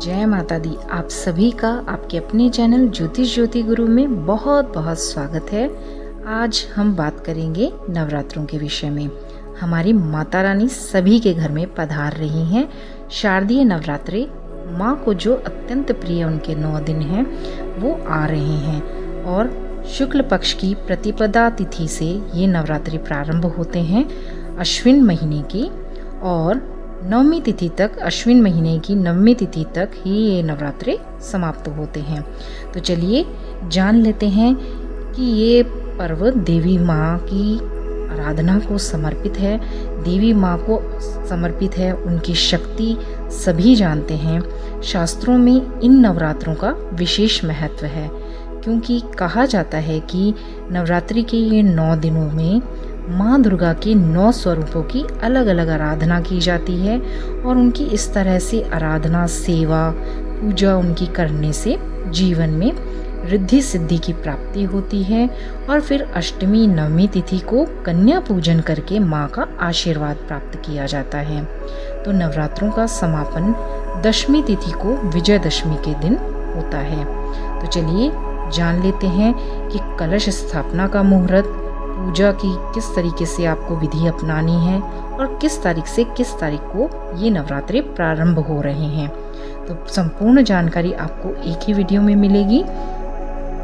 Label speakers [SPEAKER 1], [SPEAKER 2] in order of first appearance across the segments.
[SPEAKER 1] जय माता दी। आप सभी का आपके अपने चैनल ज्योतिष ज्योति गुरु में बहुत बहुत स्वागत है। आज हम बात करेंगे नवरात्रों के विषय में। हमारी माता रानी सभी के घर में पधार रही हैं। शारदीय नवरात्रि माँ को जो अत्यंत प्रिय उनके 9 दिन हैं वो आ रहे हैं और शुक्ल पक्ष की प्रतिपदा तिथि से ये नवरात्रि प्रारंभ होते हैं अश्विन महीने की, और नवमी तिथि तक, अश्विन महीने की नवमी तिथि तक ही ये नवरात्रि समाप्त होते हैं। तो चलिए जान लेते हैं कि ये पर्व देवी माँ की आराधना को समर्पित है, देवी माँ को समर्पित है। उनकी शक्ति सभी जानते हैं। शास्त्रों में इन नवरात्रों का विशेष महत्व है, क्योंकि कहा जाता है कि नवरात्रि के ये 9 दिनों में माँ दुर्गा के 9 स्वरूपों की अलग अलग आराधना की जाती है और उनकी इस तरह से आराधना, सेवा, पूजा उनकी करने से जीवन में रिद्धि सिद्धि की प्राप्ति होती है। और फिर अष्टमी नवमी तिथि को कन्या पूजन करके माँ का आशीर्वाद प्राप्त किया जाता है। तो नवरात्रों का समापन दशमी तिथि को विजयदशमी के दिन होता है। तो चलिए जान लेते हैं कि कलश स्थापना का मुहूर्त, पूजा की किस तरीके से आपको विधि अपनानी है और किस तारीख से किस तारीख को ये नवरात्रि प्रारंभ हो रहे हैं। तो संपूर्ण जानकारी आपको एक ही वीडियो में मिलेगी,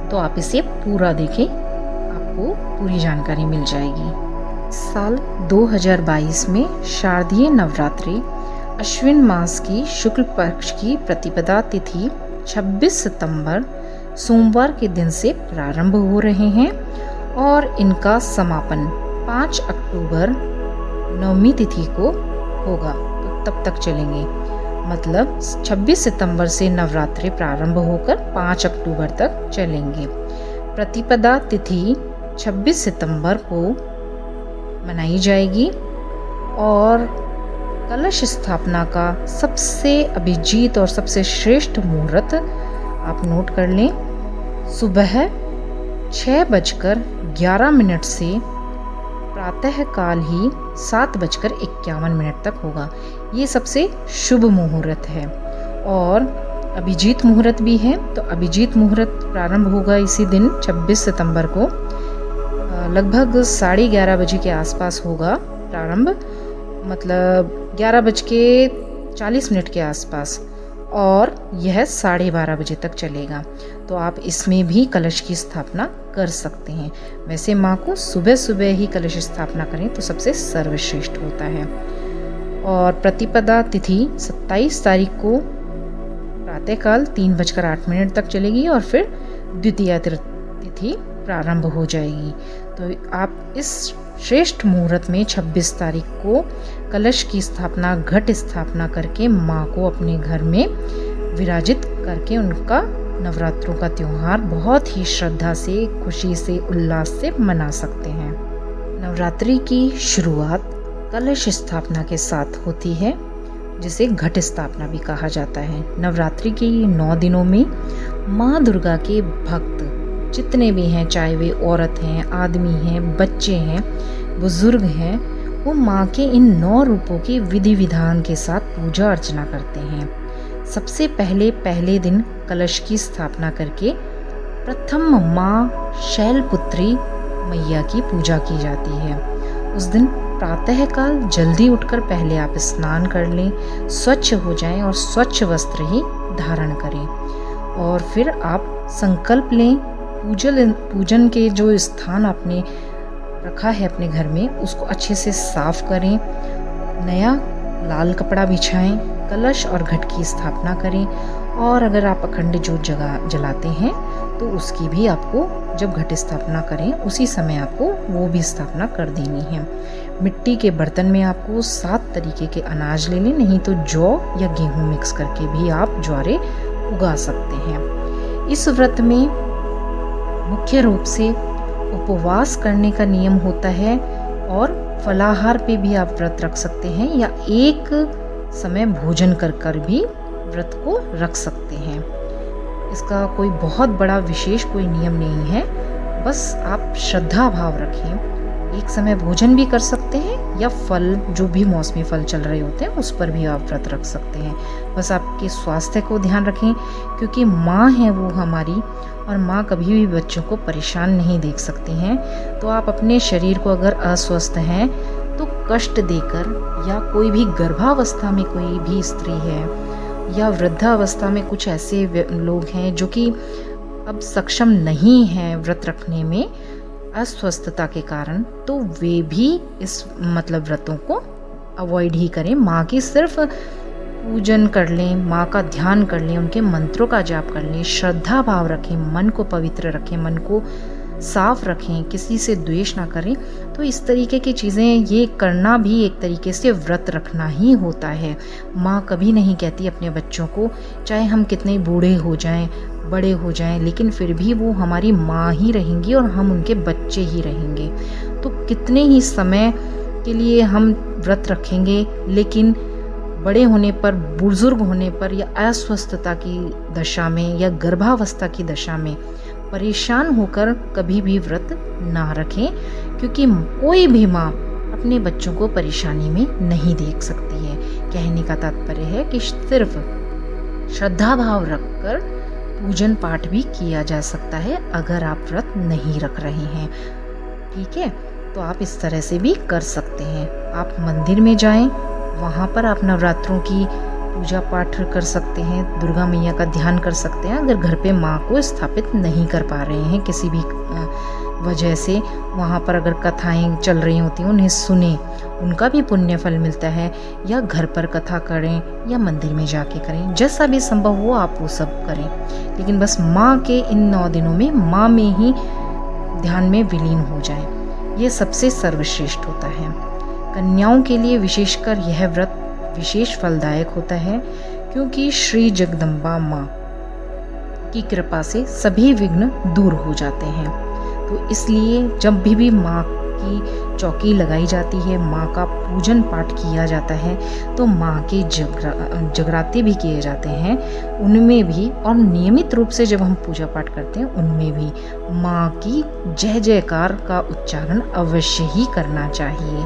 [SPEAKER 1] तो आप इसे पूरा देखें, आपको पूरी जानकारी मिल जाएगी। साल 2022 में शारदीय नवरात्रि अश्विन मास की शुक्ल पक्ष की प्रतिपदा तिथि 26 सितंबर सोमवार के दिन से प्रारंभ हो रहे हैं और इनका समापन 5 अक्टूबर नवमी तिथि को होगा। तो तब तक चलेंगे, मतलब 26 सितंबर से नवरात्रि प्रारंभ होकर 5 अक्टूबर तक चलेंगे। प्रतिपदा तिथि 26 सितंबर को मनाई जाएगी और कलश स्थापना का सबसे अभिजीत और सबसे श्रेष्ठ मुहूर्त आप नोट कर लें। सुबह 6:11 से प्रातः काल ही 7:51 तक होगा। ये सबसे शुभ मुहूर्त है और अभिजीत मुहूर्त भी है। तो अभिजीत मुहूर्त प्रारंभ होगा इसी दिन 26 सितंबर को, लगभग 11:30 बजे के आसपास होगा प्रारंभ, मतलब 11:40 के आसपास, और यह 12:30 बजे तक चलेगा। तो आप इसमें भी कलश की स्थापना कर सकते हैं। वैसे माँ को सुबह सुबह ही कलश स्थापना करें तो सबसे सर्वश्रेष्ठ होता है। और प्रतिपदा तिथि 27 तारीख को प्रातःकाल 3:08 तक चलेगी और फिर द्वितीया तिथि प्रारंभ हो जाएगी। तो आप इस श्रेष्ठ मुहूर्त में 26 तारीख को कलश की स्थापना, घट स्थापना करके माँ को अपने घर में विराजित करके उनका नवरात्रों का त्योहार बहुत ही श्रद्धा से, खुशी से, उल्लास से मना सकते हैं। नवरात्रि की शुरुआत कलश स्थापना के साथ होती है, जिसे घट स्थापना भी कहा जाता है। नवरात्रि के 9 दिनों में माँ दुर्गा के भक्त जितने भी हैं, चाहे वे औरत हैं, आदमी हैं, बच्चे हैं, बुजुर्ग हैं, वो माँ के इन 9 रूपों की विधि विधान के साथ पूजा अर्चना करते हैं। सबसे पहले दिन कलश की स्थापना करके प्रथम माँ शैलपुत्री मैया की पूजा की जाती है। उस दिन प्रातःकाल जल्दी उठकर पहले आप स्नान कर लें, स्वच्छ हो जाएं और स्वच्छ वस्त्र ही धारण करें। और फिर आप संकल्प लें, पूजन के जो स्थान आपने रखा है अपने घर में उसको अच्छे से साफ करें, नया लाल कपड़ा बिछाएं, कलश और घट की स्थापना करें। और अगर आप अखंड जोत जलाते हैं तो उसकी भी आपको, जब घट स्थापना करें उसी समय आपको वो भी स्थापना कर देनी है। मिट्टी के बर्तन में आपको 7 तरीके के अनाज ले लें, नहीं तो जौ या गेहूँ मिक्स करके भी आप ज्वारे उगा सकते हैं। इस व्रत में मुख्य रूप से उपवास करने का नियम होता है और फलाहार पे भी आप व्रत रख सकते हैं या एक समय भोजन कर भी व्रत को रख सकते हैं। इसका कोई बहुत बड़ा विशेष कोई नियम नहीं है, बस आप श्रद्धा भाव रखें। एक समय भोजन भी कर सकते हैं या फल, जो भी मौसमी फल चल रहे होते हैं उस पर भी आप व्रत रख सकते हैं। बस आपके स्वास्थ्य को ध्यान रखें, क्योंकि माँ है वो हमारी, और माँ कभी भी बच्चों को परेशान नहीं देख सकती हैं। तो आप अपने शरीर को अगर अस्वस्थ हैं तो कष्ट देकर, या कोई भी गर्भावस्था में कोई भी स्त्री है या वृद्धावस्था में कुछ ऐसे लोग हैं जो कि अब सक्षम नहीं हैं व्रत रखने में अस्वस्थता के कारण, तो वे भी इस व्रतों को अवॉइड ही करें। माँ की सिर्फ पूजन कर लें, माँ का ध्यान कर लें, उनके मंत्रों का जाप कर लें, श्रद्धा भाव रखें, मन को पवित्र रखें, मन को साफ रखें, किसी से द्वेष ना करें। तो इस तरीके की चीज़ें ये करना भी एक तरीके से व्रत रखना ही होता है। माँ कभी नहीं कहती अपने बच्चों को, चाहे हम कितने बूढ़े हो जाएं, बड़े हो जाएं, लेकिन फिर भी वो हमारी माँ ही रहेंगी और हम उनके बच्चे ही रहेंगे। तो कितने ही समय के लिए हम व्रत रखेंगे, लेकिन बड़े होने पर, बुजुर्ग होने पर, या अस्वस्थता की दशा में या गर्भावस्था की दशा में परेशान होकर कभी भी व्रत ना रखें, क्योंकि कोई भी माँ अपने बच्चों को परेशानी में नहीं देख सकती है। कहने का तात्पर्य है कि सिर्फ श्रद्धा भाव रखकर पूजन पाठ भी किया जा सकता है अगर आप व्रत नहीं रख रहे हैं। ठीक है, तो आप इस तरह से भी कर सकते हैं। आप मंदिर में जाएं, वहाँ पर आप नवरात्रों की पूजा पाठ कर सकते हैं, दुर्गा मैया का ध्यान कर सकते हैं। अगर घर पे माँ को स्थापित नहीं कर पा रहे हैं किसी भी वजह से, वहाँ पर अगर कथाएं चल रही होती हैं उन्हें सुने, उनका भी पुण्य फल मिलता है। या घर पर कथा करें या मंदिर में जाके करें, जैसा भी संभव हो आप वो सब करें। लेकिन बस माँ के इन 9 दिनों में माँ में ही ध्यान में विलीन हो जाए, ये सबसे सर्वश्रेष्ठ होता है। कन्याओं के लिए विशेषकर यह व्रत विशेष फलदायक होता है, क्योंकि श्री जगदम्बा माँ की कृपा से सभी विघ्न दूर हो जाते हैं। तो इसलिए जब भी माँ की चौकी लगाई जाती है, माँ का पूजन पाठ किया जाता है, तो माँ के जगराते भी किए जाते हैं, उनमें भी, और नियमित रूप से जब हम पूजा पाठ करते हैं उनमें भी माँ की जय जयकार का उच्चारण अवश्य ही करना चाहिए।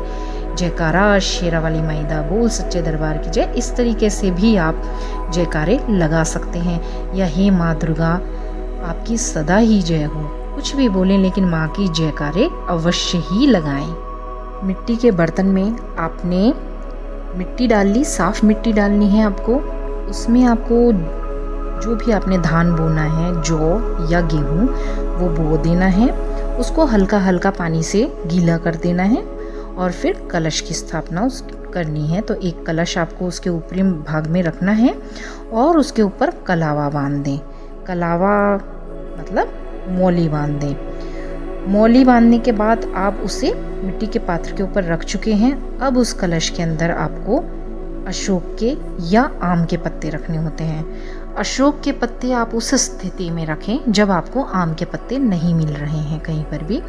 [SPEAKER 1] जयकारा शेरा वाली माई दा, बोल सच्चे दरबार की जय, इस तरीके से भी आप जयकारे लगा सकते हैं। या हे माँ दुर्गा आपकी सदा ही जय हो, कुछ भी बोलें लेकिन माँ की जयकारे अवश्य ही लगाएं। मिट्टी के बर्तन में आपने मिट्टी डाल ली, साफ मिट्टी डालनी है आपको। उसमें आपको जो भी आपने धान बोना है, जौ या गेहूँ, वो बो देना है। उसको हल्का हल्का पानी से गीला कर देना है और फिर कलश की स्थापना करनी है। तो एक कलश आपको उसके ऊपरी भाग में रखना है और उसके ऊपर कलावा बांध दें। कलावा मतलब मौली बांध दें। मौली बांधने के बाद आप उसे मिट्टी के पात्र के ऊपर रख चुके हैं। अब उस कलश के अंदर आपको अशोक के या आम के पत्ते रखने होते हैं। अशोक के पत्ते आप उस स्थिति में रखें जब आपको आम के पत्ते नहीं मिल रहे हैं कहीं पर भी।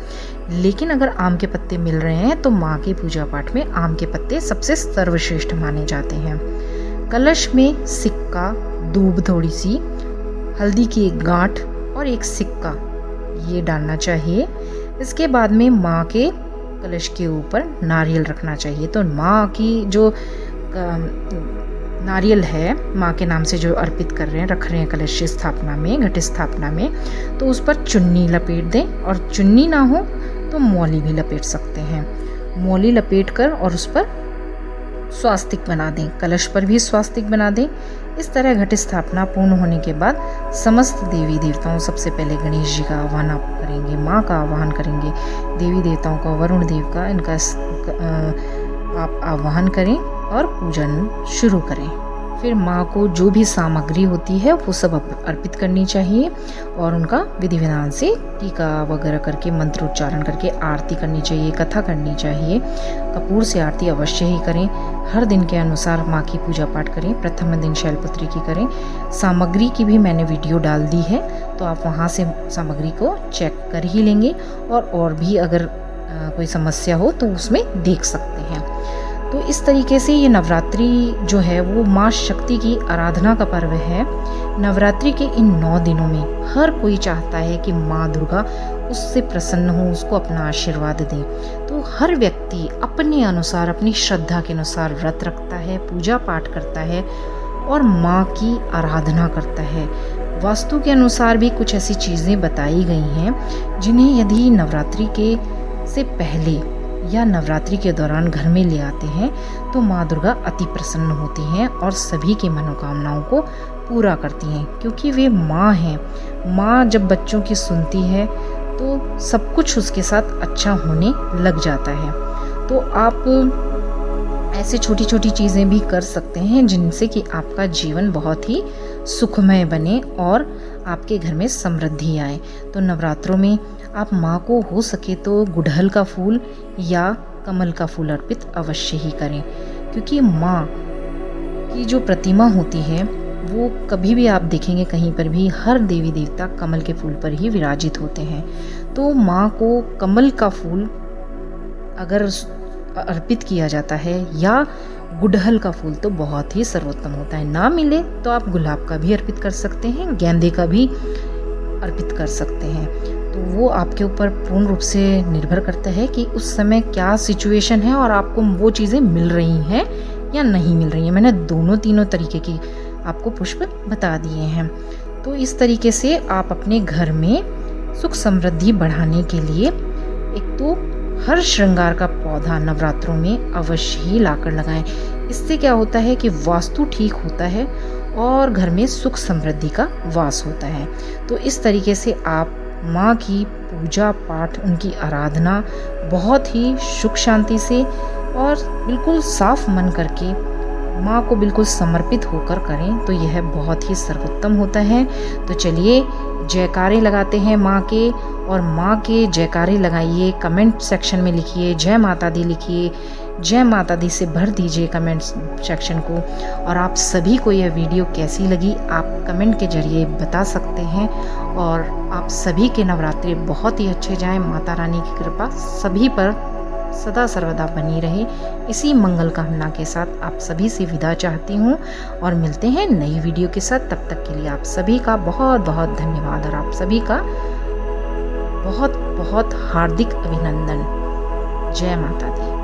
[SPEAKER 1] लेकिन अगर आम के पत्ते मिल रहे हैं तो माँ की पूजा पाठ में आम के पत्ते सबसे सर्वश्रेष्ठ माने जाते हैं। कलश में सिक्का, दूब थोड़ी सी, हल्दी की एक गांठ और एक सिक्का ये डालना चाहिए। इसके बाद में माँ के कलश के ऊपर नारियल रखना चाहिए। तो माँ की जो नारियल है, माँ के नाम से जो अर्पित कर रहे हैं, रख रहे हैं कलश स्थापना में, घट स्थापना में, तो उस पर चुन्नी लपेट दें। और चुन्नी ना हो तो मौली भी लपेट सकते हैं। मौली लपेट कर और उस पर स्वास्तिक बना दें, कलश पर भी स्वास्तिक बना दें। इस तरह घट स्थापना पूर्ण होने के बाद समस्त देवी देवताओं, सबसे पहले गणेश जी का आह्वान आप करेंगे, माँ का आह्वान करेंगे, देवी देवताओं का, वरुण देव का, इनका आप आह्वान करें और पूजन शुरू करें। फिर माँ को जो भी सामग्री होती है वो सब अर्पित करनी चाहिए और उनका विधि विधान से टीका वगैरह करके, मंत्रोच्चारण करके आरती करनी चाहिए, कथा करनी चाहिए। कपूर से आरती अवश्य ही करें। हर दिन के अनुसार माँ की पूजा पाठ करें। प्रथम दिन शैलपुत्री की करें। सामग्री की भी मैंने वीडियो डाल दी है, तो आप वहाँ से सामग्री को चेक कर ही लेंगे और भी अगर कोई समस्या हो तो उसमें देख सकते हैं। तो इस तरीके से ये नवरात्रि जो है वो माँ शक्ति की आराधना का पर्व है। नवरात्रि के इन 9 दिनों में हर कोई चाहता है कि माँ दुर्गा उससे प्रसन्न हो, उसको अपना आशीर्वाद दें। तो हर व्यक्ति अपने अनुसार, अपनी श्रद्धा के अनुसार व्रत रखता है, पूजा पाठ करता है और माँ की आराधना करता है। वास्तु के अनुसार भी कुछ ऐसी चीज़ें बताई गई हैं जिन्हें यदि नवरात्रि के से पहले या नवरात्रि के दौरान घर में ले आते हैं तो माँ दुर्गा अति प्रसन्न होती हैं और सभी की मनोकामनाओं को पूरा करती हैं, क्योंकि वे माँ हैं। माँ जब बच्चों की सुनती है तो सब कुछ उसके साथ अच्छा होने लग जाता है। तो आप ऐसे छोटी छोटी चीज़ें भी कर सकते हैं जिनसे कि आपका जीवन बहुत ही सुखमय बने और आपके घर में समृद्धि आए। तो नवरात्रों में आप माँ को हो सके तो गुड़हल का फूल या कमल का फूल अर्पित अवश्य ही करें, क्योंकि माँ की जो प्रतिमा होती है वो कभी भी आप देखेंगे कहीं पर भी हर देवी देवता कमल के फूल पर ही विराजित होते हैं। तो माँ को कमल का फूल अगर अर्पित किया जाता है या गुड़हल का फूल तो बहुत ही सर्वोत्तम होता है। ना मिले तो आप गुलाब का भी अर्पित कर सकते हैं, गेंदे का भी अर्पित कर सकते हैं। तो वो आपके ऊपर पूर्ण रूप से निर्भर करता है कि उस समय क्या सिचुएशन है और आपको वो चीज़ें मिल रही हैं या नहीं मिल रही हैं। मैंने दोनों तीनों तरीके की आपको पुष्प बता दिए हैं। तो इस तरीके से आप अपने घर में सुख समृद्धि बढ़ाने के लिए एक तो हर श्रृंगार का पौधा नवरात्रों में अवश्य ही लाकर लगाएं। इससे क्या होता है कि वास्तु ठीक होता है और घर में सुख समृद्धि का वास होता है। तो इस तरीके से आप माँ की पूजा पाठ, उनकी आराधना बहुत ही सुख शांति से और बिल्कुल साफ मन करके माँ को बिल्कुल समर्पित होकर करें तो यह बहुत ही सर्वोत्तम होता है। तो चलिए जयकारे लगाते हैं माँ के, और माँ के जयकारे लगाइए। कमेंट सेक्शन में लिखिए जय माता दी, लिखिए जय माता दी से भर दीजिए कमेंट सेक्शन को। और आप सभी को यह वीडियो कैसी लगी आप कमेंट के जरिए बता सकते हैं। और आप सभी के नवरात्रि बहुत ही अच्छे जाएं। माता रानी की कृपा सभी पर सदा सर्वदा बनी रहे। इसी मंगल कामना के साथ आप सभी से विदा चाहती हूँ और मिलते हैं नई वीडियो के साथ। तब तक के लिए आप सभी का बहुत बहुत धन्यवाद और आप सभी का बहुत बहुत हार्दिक अभिनंदन। जय माता दी।